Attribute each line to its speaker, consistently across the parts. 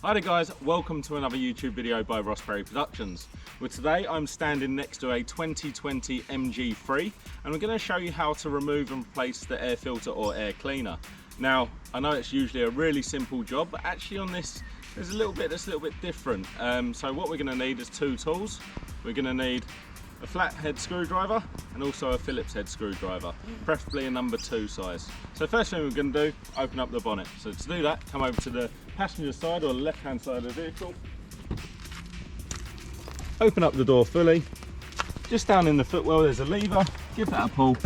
Speaker 1: Hi there guys, welcome to another YouTube video by Rossberry Productions. Well, today I'm standing next to a 2020 MG3 and I'm going to show you how to remove and replace the air filter or air cleaner. Now, I know it's usually a really simple job, but actually on this there's a little bit that's a little bit different. So what we're going to need is two tools. We're going to need a flathead screwdriver and also a Phillips head screwdriver, preferably a number 2 size. So first thing we're going to do, open up the bonnet. So to do that, come over to the passenger side or the left hand side of the vehicle. Open up the door fully. Just down in the footwell there's a lever, give that a pull,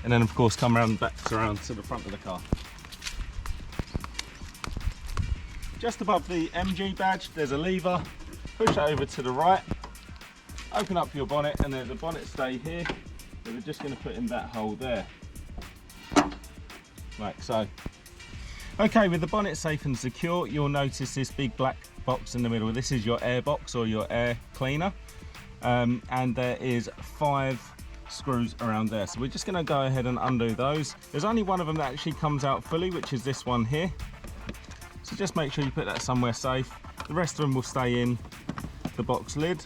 Speaker 1: and then of course come around around to the front of the car. Just above the MG badge there's a lever, push that over to the right. Open up your bonnet and there's a bonnet stay here that we're just going to put in that hole there, like so. Okay, with the bonnet safe and secure, you'll notice this big black box in the middle. This is your air box or your air cleaner, and there is 5 screws around there. So we're just going to go ahead and undo those. There's only one of them that actually comes out fully, which is this one here. So just make sure you put that somewhere safe. The rest of them will stay in the box lid.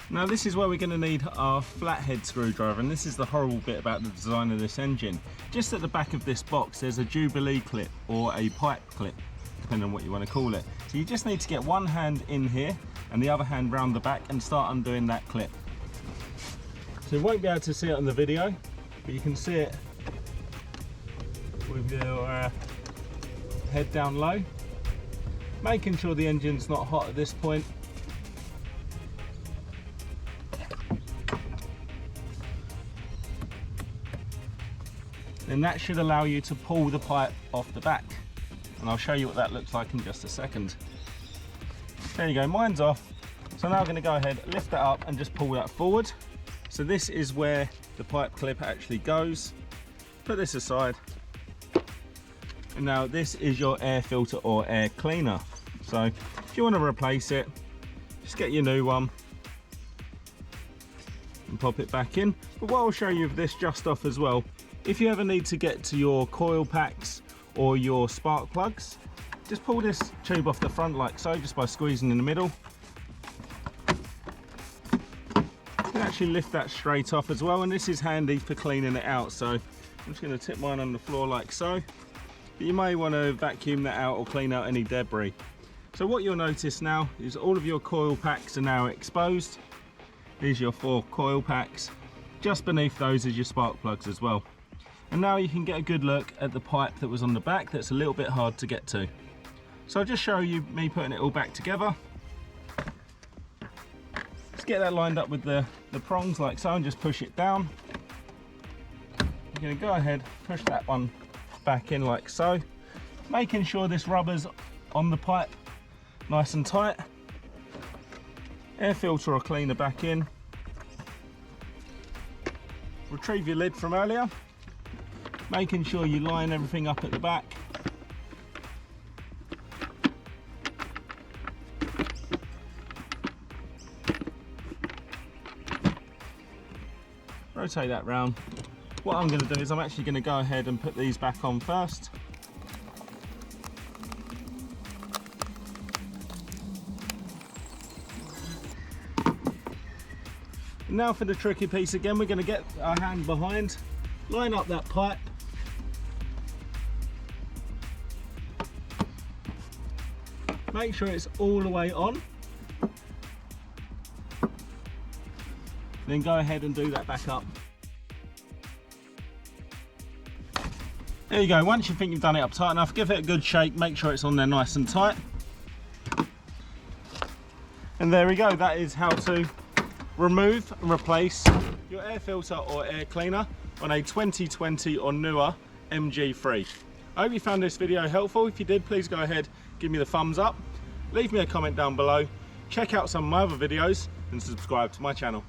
Speaker 1: Now this is where we're going to need our flathead screwdriver, and this is the horrible bit about the design of this engine. Just at the back of this box there's a Jubilee clip or a pipe clip, depending on what you want to call it. So you just need to get one hand in here and the other hand round the back and start undoing that clip. So you won't be able to see it on the video, but you can see it with your head down low, making sure the engine's not hot at this point. Then that should allow you to pull the pipe off the back, and I'll show you what that looks like in just a second. There you go, mine's off. So now I'm going to go ahead, lift that up and just pull that forward. So this is where the pipe clip actually goes. Put this aside, and now this is your air filter or air cleaner. So if you want to replace it, just get your new one and pop it back in. But what I'll show you with this just off as well, if you ever need to get to your coil packs or your spark plugs, just pull this tube off the front like so, just by squeezing in the middle. You can actually lift that straight off as well, and this is handy for cleaning it out. So I'm just going to tip mine on the floor like so, but you may want to vacuum that out or clean out any debris. So what you'll notice now is all of your coil packs are now exposed. Here's your 4 coil packs. Just beneath those is your spark plugs as well. And now you can get a good look at the pipe that was on the back that's a little bit hard to get to. So I'll just show you me putting it all back together. Let's get that lined up with the prongs like so and just push it down. You're going to go ahead, push that one back in like so, making sure this rubber's on the pipe nice and tight. Air filter or cleaner back in. Retrieve your lid from earlier, making sure you line everything up at the back. Rotate that round. What I'm going to do is I'm actually going to go ahead and put these back on first. Now for the tricky piece again, we're going to get our hand behind, line up that pipe, make sure it's all the way on, then go ahead and do that back up. There you go. Once you think you've done it up tight enough, give it a good shake, make sure it's on there nice and tight. And there we go, that is how to remove and replace your air filter or air cleaner on a 2020 or newer MG3. I hope you found this video helpful. If you did, please go ahead, give me the thumbs up, leave me a comment down below, check out some of my other videos and subscribe to my channel.